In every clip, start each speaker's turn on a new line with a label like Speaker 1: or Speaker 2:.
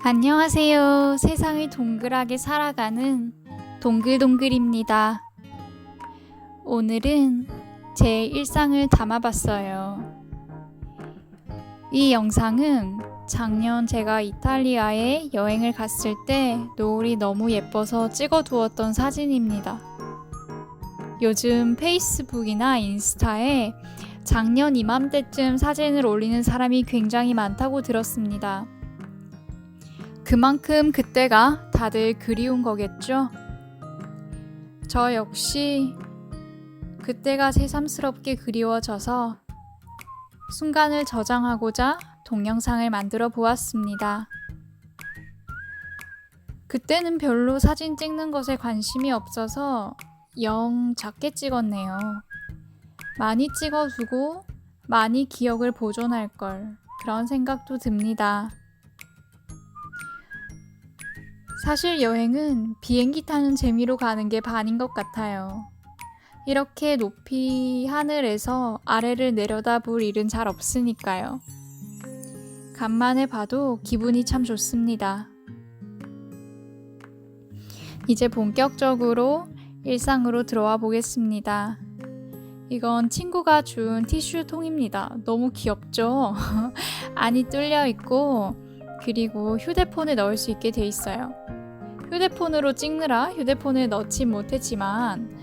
Speaker 1: 안녕하세요. 세상을 동글하게 살아가는 동글동글입니다. 오늘은 제 일상을 담아봤어요. 이 영상은 작년 제가 이탈리아에 여행을 갔을 때 노을이 너무 예뻐서 찍어두었던 사진입니다. 요즘 페이스북이나 인스타에 작년 이맘때쯤 사진을 올리는 사람이 굉장히 많다고 들었습니다. 그만큼 그때가 다들 그리운 거겠죠? 저 역시 그때가 새삼스럽게 그리워져서 순간을 저장하고자 동영상을 만들어 보았습니다. 그때는 별로 사진 찍는 것에 관심이 없어서 영 작게 찍었네요. 많이 찍어두고 많이 기억을 보존할 걸, 그런 생각도 듭니다. 사실 여행은 비행기 타는 재미로 가는 게 반인 것 같아요. 이렇게 높이 하늘에서 아래를 내려다볼 일은 잘 없으니까요. 간만에 봐도 기분이 참 좋습니다. 이제 본격적으로 일상으로 들어와 보겠습니다. 이건 친구가 준 티슈 통입니다. 너무 귀엽죠? 안이 뚫려 있고 그리고 휴대폰을 넣을 수 있게 돼 있어요. 휴대폰으로 찍느라 휴대폰을 넣지 못했지만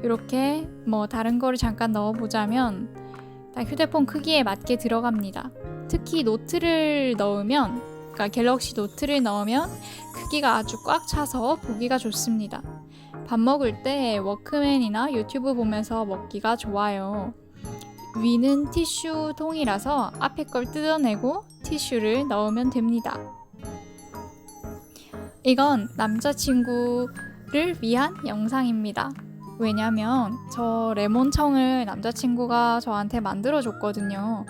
Speaker 1: 이렇게 다른 거를 잠깐 넣어보자면 딱 휴대폰 크기에 맞게 들어갑니다. 특히 노트를 넣으면, 그러니까 갤럭시 노트를 넣으면 크기가 아주 꽉 차서 보기가 좋습니다. 밥 먹을 때 워크맨이나 유튜브 보면서 먹기가 좋아요. 위는 티슈 통이라서 앞에 걸 뜯어내고 티슈를 넣으면 됩니다. 이건 남자친구를 위한 영상입니다. 왜냐면 저 레몬청을 남자친구가 저한테 만들어줬거든요.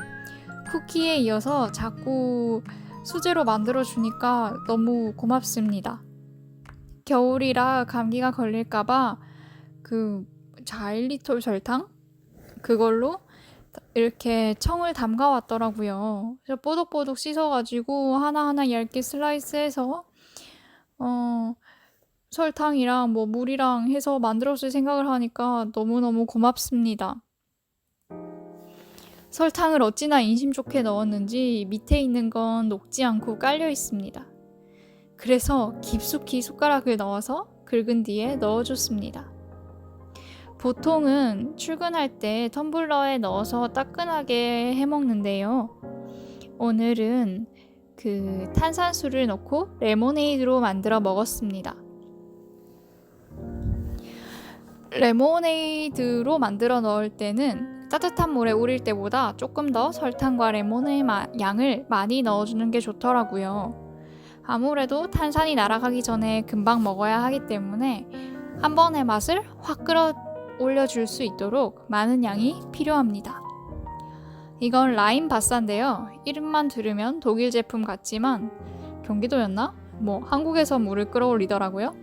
Speaker 1: 쿠키에 이어서 자꾸 수제로 만들어주니까 너무 고맙습니다. 겨울이라 감기가 걸릴까봐 그 자일리톨 설탕? 그걸로 이렇게 청을 담가왔더라고요. 그래서 뽀독뽀독 씻어가지고 하나하나 얇게 슬라이스해서 설탕이랑 물이랑 해서 만들었을 생각을 하니까 너무너무 고맙습니다. 설탕을 어찌나 인심 좋게 넣었는지 밑에 있는 건 녹지 않고 깔려 있습니다. 그래서 깊숙이 숟가락을 넣어서 긁은 뒤에 넣어줬습니다. 보통은 출근할 때 텀블러에 넣어서 따끈하게 해먹는데요. 오늘은 탄산수를 넣고 레모네이드로 만들어 먹었습니다. 레모네이드로 만들어 넣을 때는 따뜻한 물에 우릴 때보다 조금 더 설탕과 레몬의 양을 많이 넣어주는 게 좋더라고요. 아무래도 탄산이 날아가기 전에 금방 먹어야 하기 때문에 한 번의 맛을 확 끌어올려줄 수 있도록 많은 양이 필요합니다. 이건 라임 바사인데요. 이름만 들으면 독일 제품 같지만 경기도였나? 한국에서 물을 끌어올리더라고요.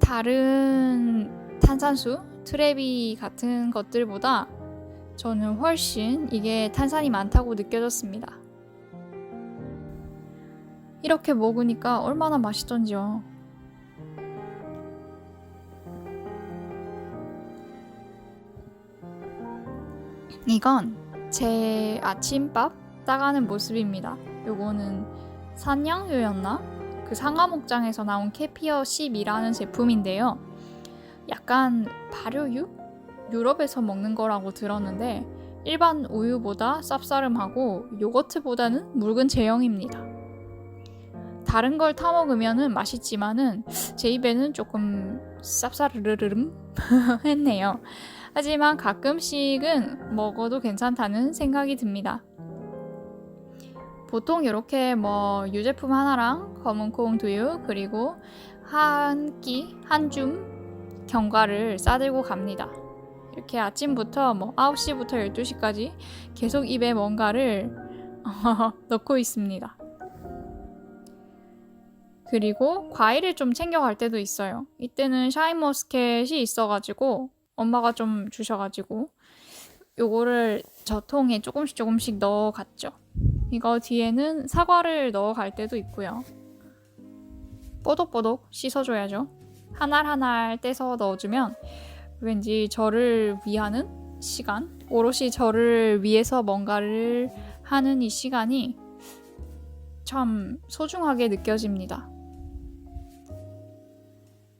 Speaker 1: 다른 탄산수, 트레비 같은 것들보다 저는 훨씬 이게 탄산이 많다고 느껴졌습니다. 이렇게 먹으니까 얼마나 맛있던지요. 이건 제 아침밥 따가는 모습입니다. 요거는 산양유였나? 그 상하 목장에서 나온 캐피어 10이라는 제품인데요. 약간 발효유? 유럽에서 먹는 거라고 들었는데 일반 우유보다 쌉싸름하고 요거트보다는 묽은 제형입니다. 다른 걸 타 먹으면 맛있지만은 제 입에는 조금 쌉싸르르름 했네요. 하지만 가끔씩은 먹어도 괜찮다는 생각이 듭니다. 보통 이렇게 유제품 하나랑 검은콩 두유 그리고 한 줌 견과를 싸들고 갑니다. 이렇게 아침부터 9시부터 12시까지 계속 입에 뭔가를 넣고 있습니다. 그리고 과일을 좀 챙겨갈 때도 있어요. 이때는 샤인머스켓이 있어가지고 엄마가 좀 주셔가지고 요거를 저 통에 조금씩 넣어갔죠. 이거 뒤에는 사과를 넣어갈 때도 있고요. 뽀독뽀독 씻어줘야죠. 한 알 한 알 떼서 넣어주면 왠지 저를 위하는 시간, 오롯이 저를 위해서 뭔가를 하는 이 시간이 참 소중하게 느껴집니다.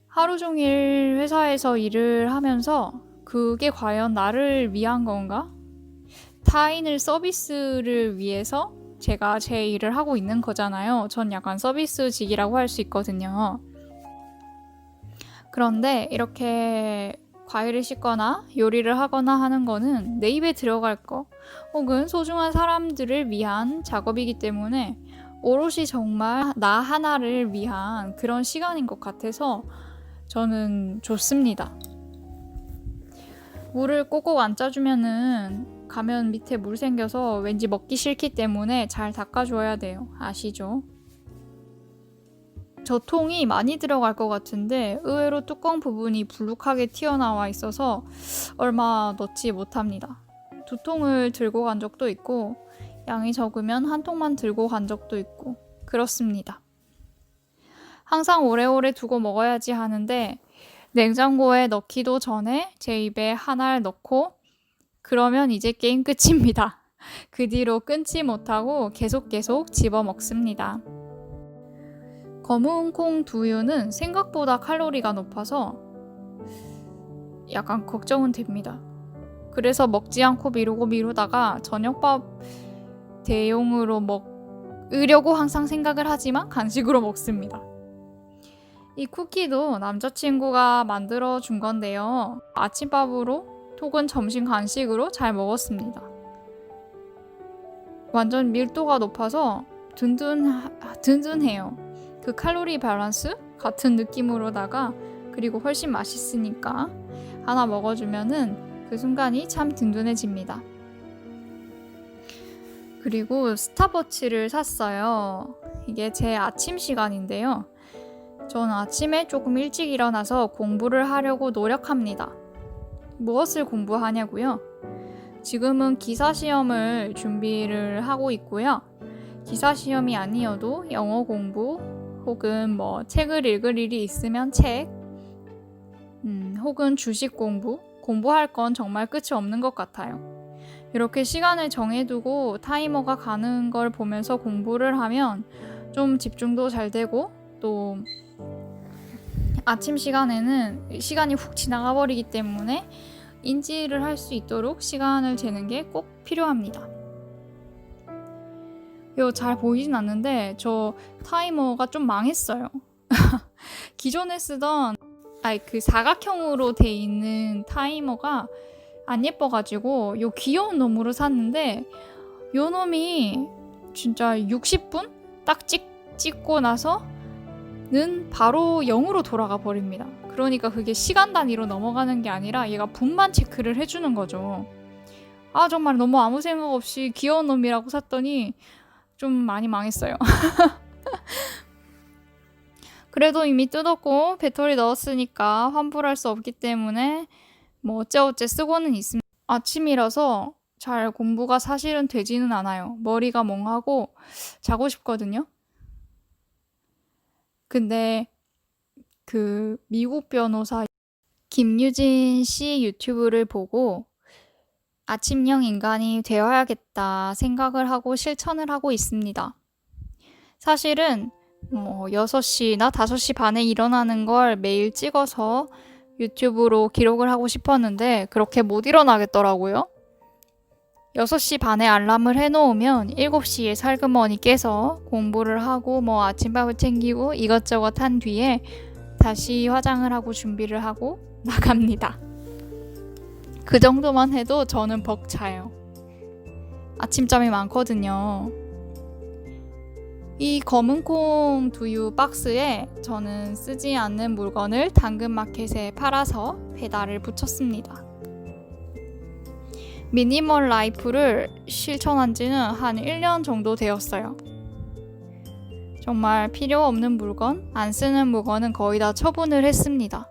Speaker 1: 하루 종일 회사에서 일을 하면서 그게 과연 나를 위한 건가? 타인을 서비스를 위해서 제가 제 일을 하고 있는 거잖아요. 전 약간 서비스직이라고 할 수 있거든요. 그런데 이렇게 과일을 씻거나 요리를 하거나 하는 거는 내 입에 들어갈 거 혹은 소중한 사람들을 위한 작업이기 때문에 오롯이 정말 나 하나를 위한 그런 시간인 것 같아서 저는 좋습니다. 물을 꼭꼭 안 짜주면은 가면 밑에 물 생겨서 왠지 먹기 싫기 때문에 잘 닦아줘야 돼요. 아시죠? 저 통이 많이 들어갈 것 같은데 의외로 뚜껑 부분이 불룩하게 튀어나와 있어서 얼마 넣지 못합니다. 2통을 들고 간 적도 있고 양이 적으면 1통만 들고 간 적도 있고 그렇습니다. 항상 오래오래 두고 먹어야지 하는데 냉장고에 넣기도 전에 제 입에 한 알 넣고 그러면 이제 게임 끝입니다. 그 뒤로 끊지 못하고 계속 집어 먹습니다. 검은 콩 두유는 생각보다 칼로리가 높아서 약간 걱정은 됩니다. 그래서 먹지 않고 미루다가 저녁밥 대용으로 먹으려고 항상 생각을 하지만 간식으로 먹습니다. 이 쿠키도 남자친구가 만들어 준 건데요. 아침밥으로 혹은 점심 간식으로 잘 먹었습니다. 완전 밀도가 높아서 든든해요. 그 칼로리 밸런스 같은 느낌으로다가 그리고 훨씬 맛있으니까 하나 먹어주면은 그 순간이 참 든든해집니다. 그리고 스타버치를 샀어요. 이게 제 아침 시간인데요. 저는 아침에 조금 일찍 일어나서 공부를 하려고 노력합니다. 무엇을 공부하냐고요? 지금은 기사시험을 준비를 하고 있고요. 기사시험이 아니어도 영어 공부 혹은 책을 읽을 일이 있으면 책 혹은 주식 공부할 건 정말 끝이 없는 것 같아요. 이렇게 시간을 정해두고 타이머가 가는 걸 보면서 공부를 하면 좀 집중도 잘 되고 또 아침 시간에는 시간이 훅 지나가 버리기 때문에 인지를 할 수 있도록 시간을 재는 게 꼭 필요합니다. 이거 잘 보이진 않는데 저 타이머가 좀 망했어요. 기존에 쓰던 그 사각형으로 돼 있는 타이머가 안 예뻐가지고 요 귀여운 놈으로 샀는데 요 놈이 진짜 60분 딱 찍고 나서는 바로 0으로 돌아가 버립니다. 그러니까 그게 시간 단위로 넘어가는 게 아니라 얘가 분만 체크를 해주는 거죠. 정말 너무 아무 생각 없이 귀여운 놈이라고 샀더니 좀 많이 망했어요. 그래도 이미 뜯었고 배터리 넣었으니까 환불할 수 없기 때문에 어째어째 쓰고는 있습니다. 아침이라서 잘 공부가 사실은 되지는 않아요. 머리가 멍하고 자고 싶거든요. 근데 그 미국 변호사 김유진 씨 유튜브를 보고 아침형 인간이 되어야겠다 생각을 하고 실천을 하고 있습니다. 사실은 6시나 5시 반에 일어나는 걸 매일 찍어서 유튜브로 기록을 하고 싶었는데 그렇게 못 일어나겠더라고요. 6시 반에 알람을 해놓으면 7시에 살그머니 깨서 공부를 하고 아침밥을 챙기고 이것저것 한 뒤에 다시 화장을 하고 준비를 하고 나갑니다. 그 정도만 해도 저는 벅차요. 아침잠이 많거든요. 이 검은콩 두유 박스에 저는 쓰지 않는 물건을 당근마켓에 팔아서 배달을 붙였습니다. 미니멀 라이프를 실천한 지는 한 1년 정도 되었어요. 정말 필요 없는 물건, 안 쓰는 물건은 거의 다 처분을 했습니다.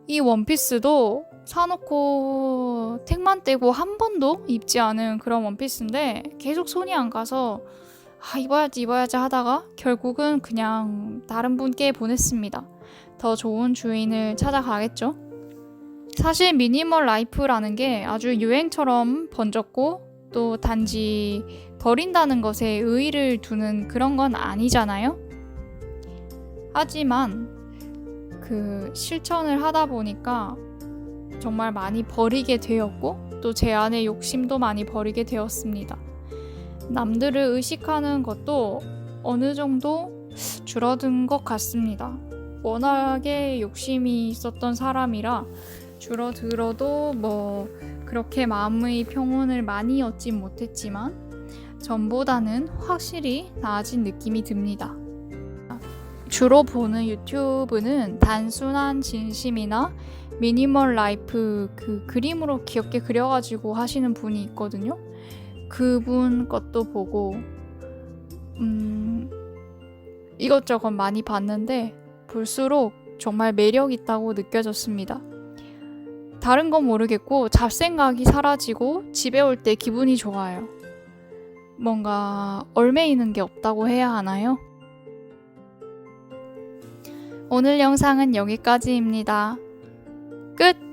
Speaker 1: 이 원피스도 사놓고 택만 떼고 한 번도 입지 않은 그런 원피스인데 계속 손이 안 가서 입어야지 하다가 결국은 그냥 다른 분께 보냈습니다. 더 좋은 주인을 찾아가겠죠? 사실 미니멀 라이프라는 게 아주 유행처럼 번졌고 또 단지 버린다는 것에 의의를 두는 그런 건 아니잖아요? 하지만 그 실천을 하다 보니까 정말 많이 버리게 되었고 또 제 안의 욕심도 많이 버리게 되었습니다. 남들을 의식하는 것도 어느 정도 줄어든 것 같습니다. 워낙에 욕심이 있었던 사람이라 줄어들어도 그렇게 마음의 평온을 많이 얻진 못했지만 전보다는 확실히 나아진 느낌이 듭니다. 주로 보는 유튜브는 단순한 진심이나 미니멀 라이프 그 그림으로 귀엽게 그려가지고 하시는 분이 있거든요. 그분 것도 보고 이것저것 많이 봤는데 볼수록 정말 매력 있다고 느껴졌습니다. 다른 건 모르겠고 잡생각이 사라지고 집에 올 때 기분이 좋아요. 뭔가 얽매이는 게 없다고 해야 하나요? 오늘 영상은 여기까지입니다. 끝!